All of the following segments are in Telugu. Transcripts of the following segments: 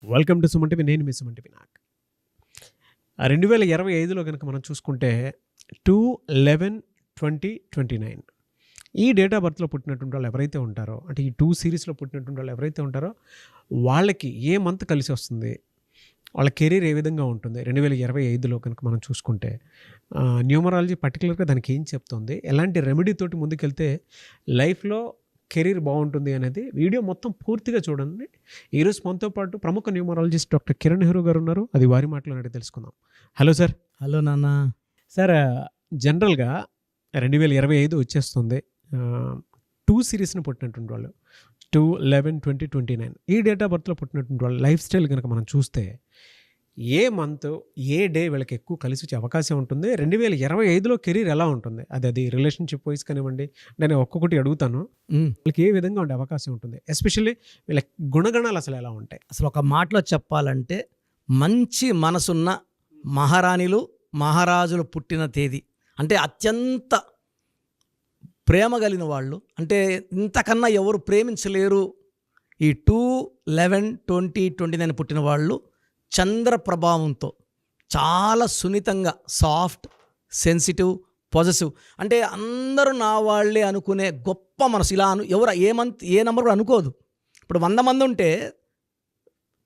Welcome to Suman TV. నేను మీ సుమన్ టీవీ. 2025లో కనుక మనం చూసుకుంటే 2/11/2029 ఈ డేట్ ఆఫ్ బర్త్లో పుట్టినటువంటి వాళ్ళు ఎవరైతే ఉంటారో, అంటే ఈ 2 సిరీస్లో పుట్టినటువంటి వాళ్ళు ఎవరైతే ఉంటారో వాళ్ళకి ఏ మంత్ కలిసి వస్తుంది, వాళ్ళ కెరీర్ ఏ విధంగా ఉంటుంది 2025లో కనుక మనం చూసుకుంటే, న్యూమరాలజీ పర్టికులర్గా దానికి ఏం చెప్తుంది, ఎలాంటి రెమెడీ తోటి ముందుకెళ్తే లైఫ్లో కెరీర్ బాగుంటుంది అనేది వీడియో మొత్తం పూర్తిగా చూడండి. ఈరోజు మనతో పాటు ప్రముఖ న్యూమరాలజిస్ట్ డాక్టర్ కిరణ్ నెహ్రూ గారు ఉన్నారు. అది వారి మాటలోనే తెలుసుకుందాం. Hello sir. హలో నాన్న. సార్, జనరల్గా 2025 వచ్చేస్తుంది. 2 సిరీస్ని పుట్టినటువంటి వాళ్ళు 2/11/2029 ఈ డేట్ ఆఫ్ బర్త్లో పుట్టినటువంటి వాళ్ళు లైఫ్ స్టైల్ కనుక మనం చూస్తే ఏ మంత్ ఏ డే వీళ్ళకి ఎక్కువ కలిసి వచ్చే అవకాశం ఉంటుంది, 2025లో కెరీర్ ఎలా ఉంటుంది, అది రిలేషన్షిప్ వైజ్ కానివ్వండి, నేను ఒక్కొక్కటి అడుగుతాను. వీళ్ళకి ఏ విధంగా ఉండే అవకాశం ఉంటుంది, ఎస్పెషల్లీ వీళ్ళ గుణగణాలు అసలు ఎలా ఉంటాయి? అసలు ఒక మాటలో చెప్పాలంటే మంచి మనసున్న మహారాణిలు మహారాజులు పుట్టిన తేదీ, అంటే అత్యంత ప్రేమ కలిగిన వాళ్ళు, అంటే ఇంతకన్నా ఎవరు ప్రేమించలేరు. ఈ 2/11/2029 పుట్టిన వాళ్ళు చంద్ర ప్రభావంతో చాలా సున్నితంగా, సాఫ్ట్, సెన్సిటివ్, పాజిటివ్, అంటే అందరూ నా వాళ్ళే అనుకునే గొప్ప మనసు. ఇలా ఎవరు ఏ నెంబర్ కూడా అనుకోదు. ఇప్పుడు 100 మంది ఉంటే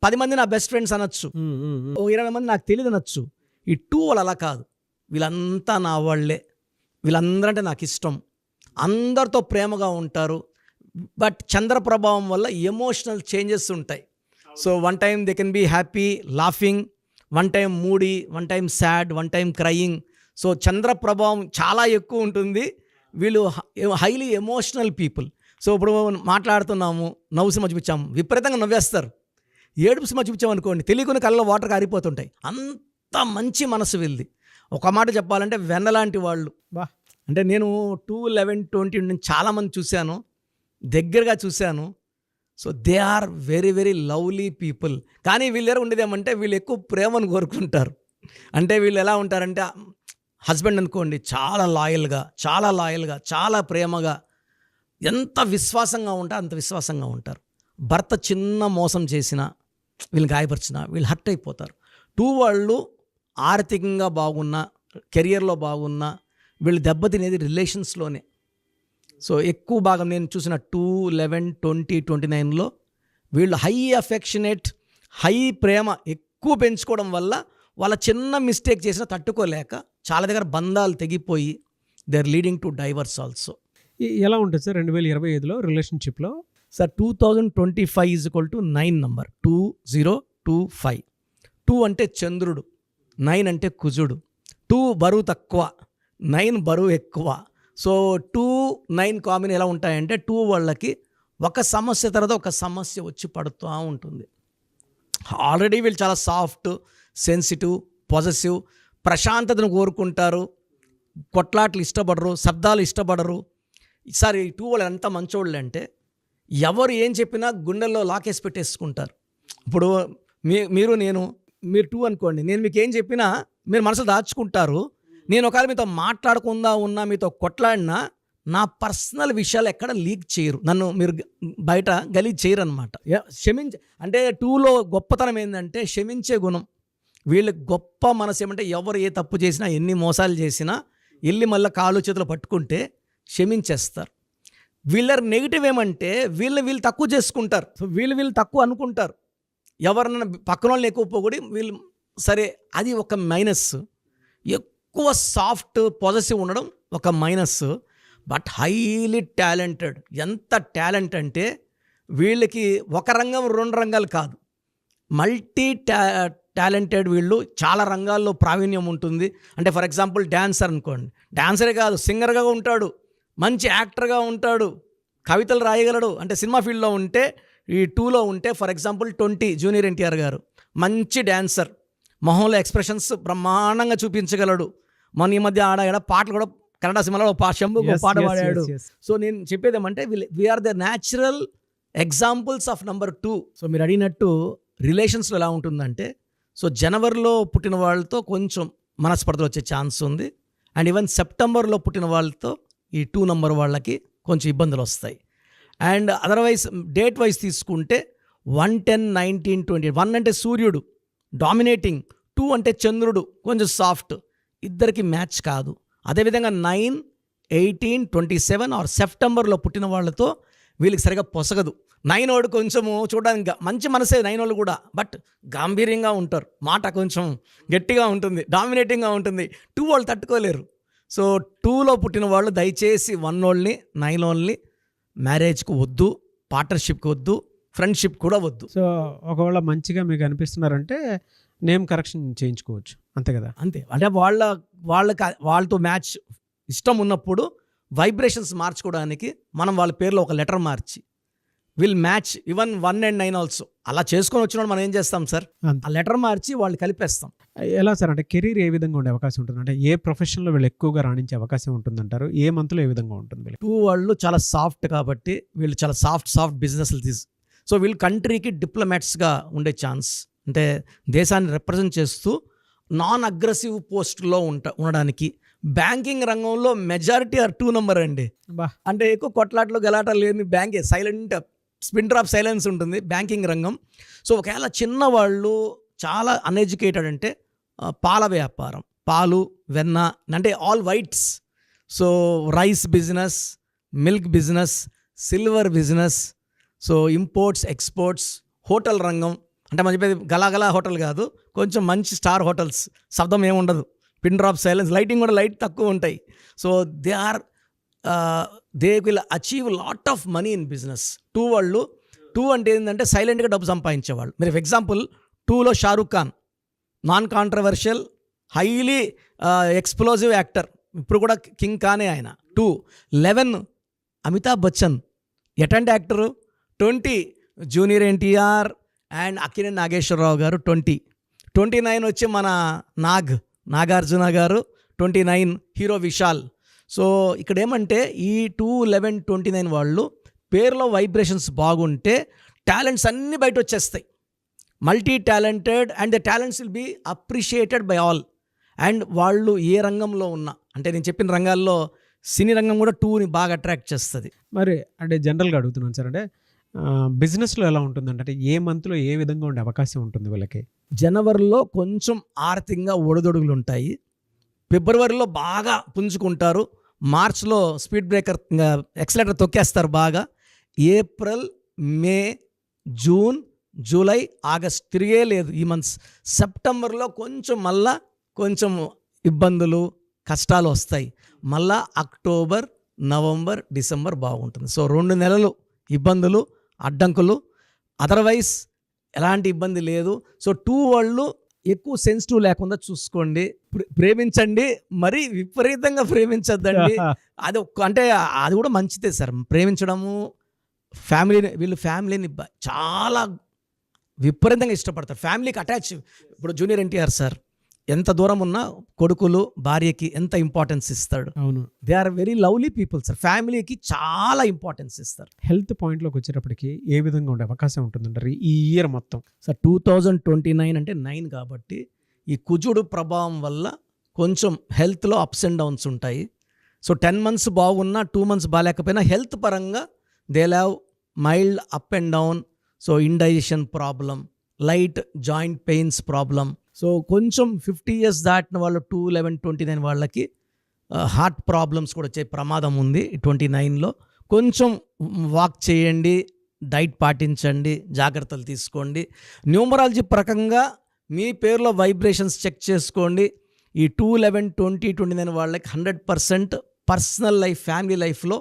10 మంది నా బెస్ట్ ఫ్రెండ్స్ అనొచ్చు, 20 మంది నాకు తెలియదు అనొచ్చు. ఈ 2 వాళ్ళు అలా కాదు. వీళ్ళంతా నా వాళ్ళే, వీళ్ళందరంటే నాకు ఇష్టం, అందరితో ప్రేమగా ఉంటారు. బట్ చంద్ర ప్రభావం వల్ల ఎమోషనల్ చేంజెస్ ఉంటాయి. So one time they can be happy, laughing, one time moody, one time sad, one time crying. So చంద్ర ప్రభావం చాలా ఎక్కువ ఉంటుంది. వీళ్ళు హైలీ ఎమోషనల్ పీపుల్. సో ఇప్పుడు మాట్లాడుతున్నాము, నవ్వు సినిమా చూపించాము, విపరీతంగా నవ్వేస్తారు. ఏడుపు సినిమా చూపించాము అనుకోండి, తెలియకుండా కళ్ళలో వాటర్ కారిపోతుంటాయి. అంత మంచి మనసు వీళ్ళది. ఒక మాట చెప్పాలంటే వెన్నలాంటి వాళ్ళు. అంటే నేను 2/11/20 చాలామంది చూశాను, దగ్గరగా చూశాను. So they are very very lovely people. కానీ వీళ్ళెవరు ఉండేదేమంటే వీళ్ళు ఎక్కువ ప్రేమను కోరుకుంటారు. అంటే వీళ్ళు ఎలా ఉంటారంటే, హస్బెండ్ అనుకోండి చాలా లాయల్గా, చాలా ప్రేమగా, ఎంత విశ్వాసంగా ఉంటా అంత విశ్వాసంగా ఉంటారు. భర్త చిన్న మోసం చేసినా, వీళ్ళు గాయపరిచినా వీళ్ళు హర్ట్ అయిపోతారు. 2 వాళ్ళు ఆర్థికంగా బాగున్నా, కెరియర్లో బాగున్నా, వీళ్ళు దెబ్బతినేది రిలేషన్స్లోనే. సో ఎక్కువ భాగం నేను చూసిన 2/11/2029లో వీళ్ళు హై అఫెక్షనేట్, హై ప్రేమ ఎక్కువ పెంచుకోవడం వల్ల వాళ్ళ చిన్న మిస్టేక్ చేసినా తట్టుకోలేక చాలా దగ్గర బంధాలు తెగిపోయి they are leading to divorce also. ఎలా ఉంటుంది సార్ 2025లో రిలేషన్షిప్లో? Sir 2025 = 9 number, 2025. 2 అంటే చంద్రుడు, 9 అంటే కుజుడు. 2 బరువు తక్కువ, 9 బరువు ఎక్కువ. సో 2-9 కాంబినేషన్ ఎలా ఉంటాయంటే 2 వాళ్ళకి ఒక సమస్య తర్వాత ఒక సమస్య వచ్చి పడుతూ ఉంటుంది. ఆల్రెడీ వీళ్ళు చాలా సాఫ్ట్, సెన్సిటివ్, పాజిటివ్, ప్రశాంతతను కోరుకుంటారు, కొట్లాట్లు ఇష్టపడరు, శబ్దాలు ఇష్టపడరు. ఈసారి 2 వాళ్ళు ఎంత మంచోళ్ళు అంటే ఎవరు ఏం చెప్పినా గుండెల్లో లాకేసి పెట్టేసుకుంటారు. ఇప్పుడు మీరు 2 అనుకోండి, నేను మీకు ఏం చెప్పినా మీరు మనసులో దాచుకుంటారు. నేను ఒకవేళ మీతో మాట్లాడకుండా ఉన్నా, మీతో కొట్లాడినా నా పర్సనల్ విషయాలు ఎక్కడ లీక్ చేయరు, నన్ను మీరు బయట గలీజ్ చేయరు అనమాట. అంటే 2లో గొప్పతనం ఏంటంటే క్షమించే గుణం. వీళ్ళకి గొప్ప మనసు ఏమంటే ఎవరు ఏ తప్పు చేసినా, ఎన్ని మోసాలు చేసినా వెళ్ళి మళ్ళీ కాళ్ళు చేతులు పట్టుకుంటే క్షమించేస్తారు. వీళ్ళ నెగిటివ్ ఏమంటే వీళ్ళు తక్కువ చేసుకుంటారు. సో వీళ్ళు తక్కువ అనుకుంటారు, ఎవరన్నా పక్కన వాళ్ళని ఎక్కువ పోగొడి వీళ్ళు సరే. అది ఒక మైనస్. ఎక్కువ సాఫ్ట్, పాజిటివ్ ఉండడం ఒక మైనస్. But highly talented. ఎంత టాలెంట్ అంటే వీళ్ళకి ఒక రంగం 2 రంగాలు కాదు, మల్టీ టాలెంటెడ్. వీళ్ళు చాలా రంగాల్లో ప్రావీణ్యం ఉంటుంది. అంటే ఫర్ ఎగ్జాంపుల్ డ్యాన్సర్ అనుకోండి, డ్యాన్సరే కాదు సింగర్గా ఉంటాడు, మంచి యాక్టర్గా ఉంటాడు, కవితలు రాయగలడు. అంటే సినిమా ఫీల్డ్లో ఉంటే, ఈ 2లో ఉంటే ఫర్ ఎగ్జాంపుల్ 20 జూనియర్ ఎన్టీఆర్ గారు మంచి డాన్సర్, మొహంలో ఎక్స్ప్రెషన్స్ బ్రహ్మాండంగా చూపించగలడు. మన ఈ మధ్య ఆడ పాటలు కూడా కన్నడ సినిమాలో శంభుకు పాట పాడాడు. సో నేను చెప్పేది ఏమంటే we are the natural examples of number 2. So మీరు అడిగినట్టు రిలేషన్స్లో ఎలా ఉంటుందంటే, సో జనవరిలో పుట్టిన వాళ్ళతో కొంచెం మనస్పర్ధలు వచ్చే ఛాన్స్ ఉంది. అండ్ ఈవెన్ సెప్టెంబర్లో పుట్టిన వాళ్ళతో ఈ 2 నంబర్ వాళ్ళకి కొంచెం ఇబ్బందులు వస్తాయి. అండ్ అదర్వైజ్ డేట్ వైజ్ తీసుకుంటే 110, 19, 20. 1 అంటే సూర్యుడు డామినేటింగ్, 2 అంటే చంద్రుడు కొంచెం సాఫ్ట్, ఇద్దరికి మ్యాచ్ కాదు. అదేవిధంగా 9, 18, 27 ఆర్ సెప్టెంబర్లో పుట్టిన వాళ్ళతో వీళ్ళకి సరిగా పొసగదు. 9 వాడు కొంచెము చూడడానికి మంచి మనసే 9 వాళ్ళు కూడా, బట్ గాంభీర్యంగా ఉంటారు, మాట కొంచెం గట్టిగా ఉంటుంది, డామినేటింగ్గా ఉంటుంది. 2 వాళ్ళు తట్టుకోలేరు. సో 2లో పుట్టిన వాళ్ళు దయచేసి 1 వాళ్ళని 9 వాళ్ళని మ్యారేజ్కి వద్దు, పార్ట్నర్షిప్కి వద్దు, ఫ్రెండ్షిప్ కూడా వద్దు. సో ఒకవేళ మంచిగా మీకు అనిపిస్తున్నారంటే నేమ్ కరెక్షన్ చేయించుకోవచ్చు, అంతే కదా? అంతే. అంటే వాళ్ళతో మ్యాచ్ ఇష్టం ఉన్నప్పుడు వైబ్రేషన్స్ మార్చుకోవడానికి మనం వాళ్ళ పేర్లో ఒక letter March will match even 1 and 9 also. అలా చేసుకొని వచ్చిన మనం ఏం చేస్తాం సార్, అంతే. ఆ లెటర్ మార్చి వాళ్ళు కలిపేస్తాం. ఎలా సార్, అంటే కెరీర్ ఏ విధంగా ఉండే అవకాశం ఉంటుంది? అంటే ఏ ప్రొఫెషన్లో వీళ్ళు ఎక్కువగా రాణించే అవకాశం ఉంటుందంటారు? ఏ మంత్లో ఏ విధంగా ఉంటుంది వీళ్ళకి? 2 వాళ్ళు చాలా సాఫ్ట్ కాబట్టి వీళ్ళు చాలా సాఫ్ట్ బిజినెస్లు సో వీళ్ళు కంట్రీకి డిప్లొమాట్స్గా ఉండే ఛాన్స్, అంటే దేశాన్ని రిప్రజెంట్ చేస్తూ నాన్ అగ్రెసివ్ పోస్ట్లో ఉండడానికి. బ్యాంకింగ్ రంగంలో మెజారిటీ 2 నెంబర్ అండి. బా, అంటే ఎక్కువ కొట్లాట్లు గలాటలు లేని బ్యాంకే, సైలెంట్ స్పిన్ డ్రాప్ సైలెన్స్ ఉంటుంది బ్యాంకింగ్ రంగం. సో ఒకవేళ చిన్నవాళ్ళు చాలా అన్ఎడ్యుకేటెడ్ అంటే పాల వ్యాపారం, పాలు వెన్న అంటే all whites, so rice business, milk business, silver business, so imports exports, hotel రంగం. అంటే మనం చెప్పేది గలాగలా హోటల్ కాదు, కొంచెం మంచి స్టార్ హోటల్స్, శబ్దం ఏముండదు, పిన్ డ్రాప్ సైలెన్స్, లైటింగ్ కూడా లైట్ తక్కువ ఉంటాయి. So they will achieve lot of money in business. 2 వాళ్ళు 2 అంటే ఏంటంటే సైలెంట్గా డబ్బు సంపాదించేవాళ్ళు. మీరు ఎగ్జాంపుల్ 2లో Shahrukh Khan, non controversial, highly explosive actor, ఇప్పుడు కూడా కింగ్ ఖానే ఆయన. 2. 11 అమితాబ్ బచ్చన్, ఎటంటి actor. 20 junior NTR and Akkineni Nageswara Rao గారు. 29 వచ్చి మన నాగార్జున గారు. 29 హీరో విశాల్. సో ఇక్కడ ఏమంటే ఈ 2, 11, 29 వాళ్ళు పేరులో వైబ్రేషన్స్ బాగుంటే టాలెంట్స్ అన్నీ బయట వచ్చేస్తాయి. Multi talented and the talents will be appreciated by all. And వాళ్ళు ఏ రంగంలో ఉన్నా, అంటే నేను చెప్పిన రంగాల్లో సినీ రంగం కూడా 2ని బాగా అట్రాక్ట్ చేస్తుంది. మరి అంటే జనరల్గా అడుగుతున్నాను సార్, అంటే బిజినెస్లో ఎలా ఉంటుందంటే అంటే ఏ మంత్లో ఏ విధంగా ఉండే అవకాశం ఉంటుంది వీళ్ళకి? జనవరిలో కొంచెం ఆర్థికంగా ఒడిదొడుగులు ఉంటాయి, ఫిబ్రవరిలో బాగా పుంజుకుంటారు, మార్చ్లో స్పీడ్ బ్రేకర్ ఎక్సలేటర్ తొక్కేస్తారు బాగా, ఏప్రిల్, మే, జూన్, జూలై, ఆగస్ట్ తిరిగే లేదు ఈ మంత్స్. సెప్టెంబర్లో కొంచెం ఇబ్బందులు కష్టాలు వస్తాయి. మళ్ళా అక్టోబర్, నవంబర్, డిసెంబర్ బాగుంటుంది. సో 2 నెలలు ఇబ్బందులు, అడ్డంకులు, అదర్వైజ్ ఎలాంటి ఇబ్బంది లేదు. సో 2 వాళ్ళు ఎక్కువ సెన్సిటివ్ లేకుండా చూసుకోండి, ప్రేమించండి, మరీ విపరీతంగా ప్రేమించద్దండి. అంటే అది కూడా మంచిదే సార్, ప్రేమించడము. వీళ్ళు ఫ్యామిలీని చాలా విపరీతంగా ఇష్టపడతారు, ఫ్యామిలీకి అటాచ్. ఇప్పుడు జూనియర్ ఎన్టీఆర్ సార్ ఎంత దూరం ఉన్నా కొడుకులు భార్యకి ఎంత ఇంపార్టెన్స్ ఇస్తాడు. అవును, they are very lovely people sir, ఫ్యామిలీకి చాలా ఇంపార్టెన్స్ ఇస్తారు. హెల్త్ పాయింట్లోకి వచ్చేటప్పటికి ఏ విధంగా ఉండే అవకాశం ఉంటుందంటారు ఈ ఇయర్ మొత్తం? సార్ 2029 అంటే 9 కాబట్టి ఈ కుజుడు ప్రభావం వల్ల కొంచెం హెల్త్లో అప్స్ అండ్ డౌన్స్ ఉంటాయి. సో 10 months బాగున్నా 2 months బాగాలేకపోయినా హెల్త్ పరంగా they have mild up and down. So indigestion problem, light joint pains problem. So కొంచెం 50 years దాటిన వాళ్ళు 2, 11, 29 వాళ్ళకి హార్ట్ ప్రాబ్లమ్స్ కూడా వచ్చే ప్రమాదం ఉంది 29లో. కొంచెం వాక్ చేయండి, డైట్ పాటించండి, జాగ్రత్తలు తీసుకోండి. న్యూమరాలజీ ప్రకంగా మీ పేరులో వైబ్రేషన్స్ చెక్ చేసుకోండి. ఈ 2, 11, 20, 29 వాళ్ళకి 100% పర్సనల్ లైఫ్, ఫ్యామిలీ లైఫ్లో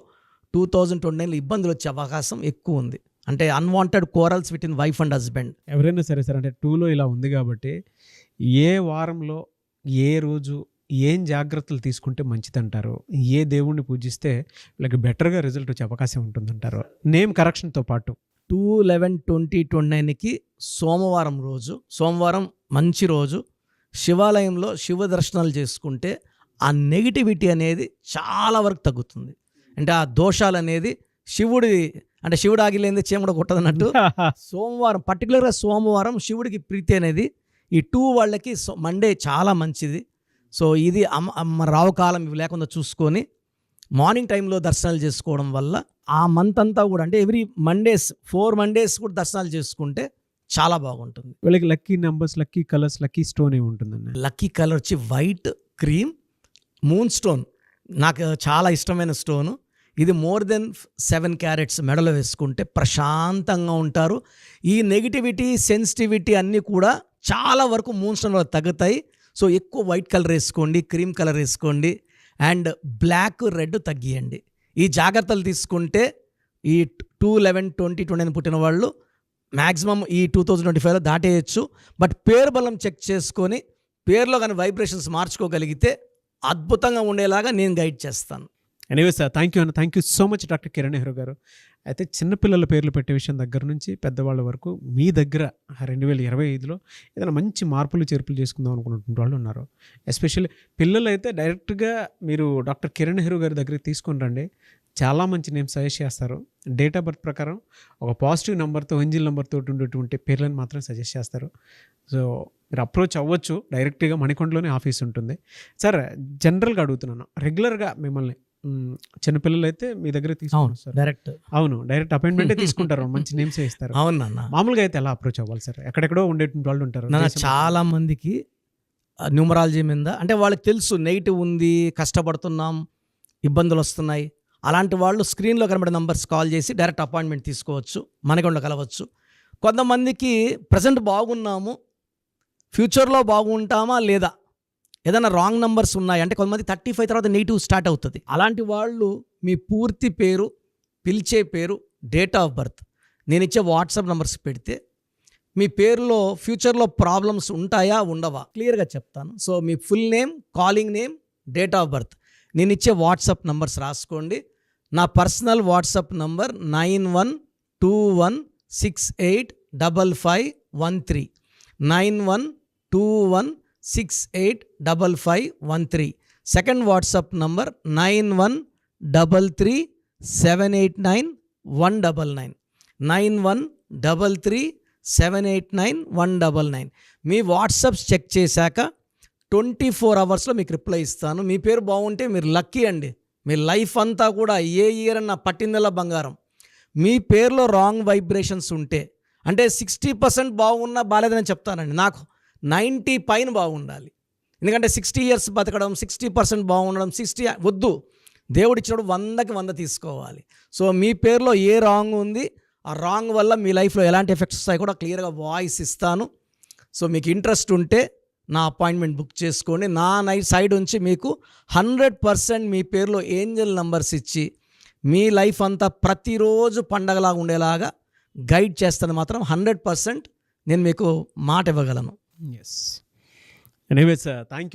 2029లో ఇబ్బందులు వచ్చే అవకాశం ఎక్కువ ఉంది. అంటే unwanted corals with in wife and husband. ఎవరైనా సరే సార్, అంటే 2లో ఇలా ఉంది కాబట్టి ఏ వారంలో ఏ రోజు ఏం జాగ్రత్తలు తీసుకుంటే మంచిదంటారు? ఏ దేవుణ్ణి పూజిస్తే వీళ్ళకి బెటర్గా రిజల్ట్ వచ్చే అవకాశం ఉంటుందంటారు? నేమ్ కరెక్షన్తో పాటు 2, 11, 20, 29కి సోమవారం మంచి రోజు. శివాలయంలో శివ దర్శనాలు చేసుకుంటే ఆ నెగిటివిటీ అనేది చాలా వరకు తగ్గుతుంది. అంటే ఆ దోషాలు అనేది శివుడు ఆగిలేంది చీమడ కొట్టదన్నట్టు. సోమవారం, పర్టికులర్గా సోమవారం శివుడికి ప్రీతి అనేది ఈ 2 వాళ్ళకి మండే చాలా మంచిది. సో ఇది రావు కాలం ఇవి లేకుండా చూసుకొని మార్నింగ్ టైంలో దర్శనాలు చేసుకోవడం వల్ల ఆ మంత్ అంతా కూడా అంటే ఎవ్రీ మండేస్ 4 మండేస్ కూడా దర్శనాలు చేసుకుంటే చాలా బాగుంటుంది. వీళ్ళకి lucky numbers, lucky colours, lucky stone ఏమి ఉంటుందండి? లక్కీ కలర్ వచ్చి వైట్, క్రీమ్, మూన్ స్టోన్. నాకు చాలా ఇష్టమైన స్టోను ఇది. మోర్ దెన్ 7 క్యారెట్స్ మెడలో వేసుకుంటే ప్రశాంతంగా ఉంటారు. ఈ నెగిటివిటీ, సెన్సిటివిటీ అన్నీ కూడా చాలా వరకు మూన్ స్టోన్ వల్ల తగ్గుతాయి. సో ఎక్కువ వైట్ కలర్ వేసుకోండి, క్రీమ్ కలర్ వేసుకోండి, అండ్ బ్లాక్, రెడ్ తగ్గియండి. ఈ జాగ్రత్తలు తీసుకుంటే ఈ 2/11/2020 పుట్టిన వాళ్ళు మ్యాక్సిమం ఈ 2025లో దాటేయచ్చు. బట్ పేరు బలం చెక్ చేసుకొని పేరులో కానీ వైబ్రేషన్స్ మార్చుకోగలిగితే అద్భుతంగా ఉండేలాగా నేను గైడ్ చేస్తాను. ఎనీవే సార్, థ్యాంక్ యూ అన్న. Thank you so much doctor Kiran Nehru గారు. అయితే చిన్నపిల్లల పేర్లు పెట్టే విషయం దగ్గర నుంచి పెద్దవాళ్ళ వరకు మీ దగ్గర 2025లో ఏదైనా మంచి మార్పులు చేర్పులు చేసుకుందాం అనుకున్నటువంటి వాళ్ళు ఉన్నారు. ఎస్పెషల్లీ పిల్లలు అయితే డైరెక్ట్గా మీరు డాక్టర్ కిరణ్ నెహ్రూ గారి దగ్గరికి తీసుకొని రండి. చాలా మంచి నేమ్స్ సజెస్ట్ చేస్తారు. డేట్ ఆఫ్ బర్త్ ప్రకారం ఒక పాజిటివ్ నెంబర్తో, ఎంజిల్ నెంబర్తో ఉండేటువంటి పేర్లను మాత్రం సజెస్ట్ చేస్తారు. సో మీరు అప్రోచ్ అవ్వచ్చు. డైరెక్ట్గా మణికొండలోనే ఆఫీస్ ఉంటుంది. సార్, జనరల్గా అడుగుతున్నాను, రెగ్యులర్గా మిమ్మల్ని చిన్నపిల్లలు అయితే మీ దగ్గర తీసుకుంటారు డైరెక్ట్? అవును, డైరెక్ట్ అపాయింట్మెంటే తీసుకుంటారు. మంచి నేమ్స్ ఇస్తారు. అవునన్నా. మామూలుగా అయితే ఎలా అప్రోచ్ అవ్వాలి సార్? ఎక్కడెక్కడో ఉండేటువంటి వాళ్ళు ఉంటారు. చాలా మందికి న్యూమరాలజీ మీద అంటే వాళ్ళకి తెలుసు నెగిటివ్ ఉంది, కష్టపడుతున్నాం, ఇబ్బందులు వస్తున్నాయి. అలాంటి వాళ్ళు స్క్రీన్లో కనబడే నంబర్స్ కాల్ చేసి డైరెక్ట్ అపాయింట్మెంట్ తీసుకోవచ్చు, మనకుండా కలవచ్చు. కొంతమందికి ప్రజెంట్ బాగున్నాము, ఫ్యూచర్లో బాగుంటామా లేదా, ఏదైనా రాంగ్ నంబర్స్ ఉన్నాయి అంటే కొంతమంది 35 తర్వాత నెగిటివ్ స్టార్ట్ అవుతుంది. అలాంటి వాళ్ళు మీ పూర్తి పేరు, పిలిచే పేరు, డేట్ ఆఫ్ బర్త్ నేను ఇచ్చే వాట్సాప్ నంబర్స్ పెడితే మీ పేరులో ఫ్యూచర్లో ప్రాబ్లమ్స్ ఉంటాయా ఉండవా క్లియర్గా చెప్తాను. So me full name, calling name, date of birth నేను ఇచ్చే వాట్సాప్ నంబర్స్ రాసుకోండి. నా personal WhatsApp number 9121685513 9121685513. Second WhatsApp number 9133789199 9133789199. మీ వాట్సాప్స్ చెక్ చేశాక 24 అవర్స్లో మీకు రిప్లై ఇస్తాను. మీ పేరు బాగుంటే మీరు లక్కీ అండి. మీ లైఫ్ అంతా కూడా ఏ ఇయర్ అన్న పట్టిందల్లా బంగారం. మీ పేరులో రాంగ్ వైబ్రేషన్స్ ఉంటే అంటే 60% బాగున్నా బాగాలేదని చెప్తానండి. నాకు 90 పైన బాగుండాలి. ఎందుకంటే 60 ఇయర్స్ బతకడం, 60% బాగుండడం, 60 వద్దు. దేవుడిచ్చినప్పుడు 100కి 100 తీసుకోవాలి. సో మీ పేరులో ఏ రాంగ్ ఉంది, ఆ రాంగ్ వల్ల మీ లైఫ్లో ఎలాంటి ఎఫెక్ట్స్ వస్తాయి కూడా క్లియర్గా వాయిస్ ఇస్తాను. సో మీకు ఇంట్రెస్ట్ ఉంటే నా అపాయింట్మెంట్ బుక్ చేసుకోండి. నా సైడ్ నుంచి మీకు 100% మీ పేరులో ఏంజల్ నంబర్స్ ఇచ్చి మీ లైఫ్ అంతా ప్రతిరోజు పండగలాగా ఉండేలాగా గైడ్ చేస్తాను. మాత్రం 100% నేను మీకు మాట ఇవ్వగలను. Yes. Anyway sir, thank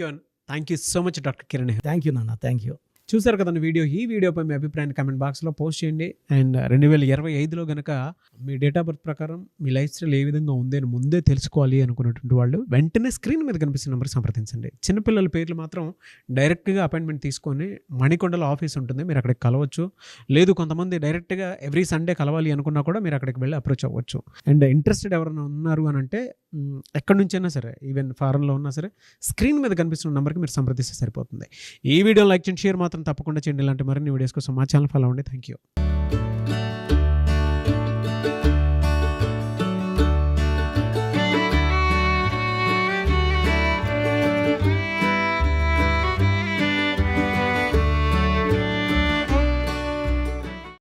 you so much doctor Kiran. Thank you నాన్న, థ్యాంక్ యూ. చూసారు కదండి వీడియో. ఈ వీడియోపై మీ అభిప్రాయాన్ని కామెంట్ బాక్స్లో పోస్ట్ చేయండి. అండ్ 2025లో కనుక మీ డేట్ ఆఫ్ బర్త్ ప్రకారం మీ లైఫ్ స్టైల్ ఏ విధంగా ఉంది అని ముందే తెలుసుకోవాలి అనుకున్నటువంటి వాళ్ళు వెంటనే స్క్రీన్ మీద కనిపిస్తున్న నెంబర్ సంప్రదించండి. చిన్నపిల్లల పేర్లు మాత్రం డైరెక్ట్గా అపాయింట్మెంట్ తీసుకొని మణికొండలో ఆఫీస్ ఉంటుంది, మీరు అక్కడికి కలవచ్చు. లేదు కొంతమంది డైరెక్ట్గా ఎవ్రీ సండే కలవాలి అనుకున్నా కూడా మీరు అక్కడికి వెళ్ళి అప్రోచ్ అవ్వచ్చు. అండ్ ఇంట్రెస్టెడ్ ఎవరైనా ఉన్నారు అని అంటే ఎక్కడి నుంచైనా సరే, ఈవెన్ ఫారెన్లో ఉన్నా సరే, స్క్రీన్ మీద కనిపిస్తున్న నెంబర్కి మీరు సంప్రదిస్తే సరిపోతుంది. ఈ వీడియో లైక్ చేయండి, షేర్ మాత్రం తప్పకుండా చేయండి. ఇలాంటి మరిన్ని వీడియోస్ కోసం మా ఛానల్ ఫాలో అవ్వండి. Thank you.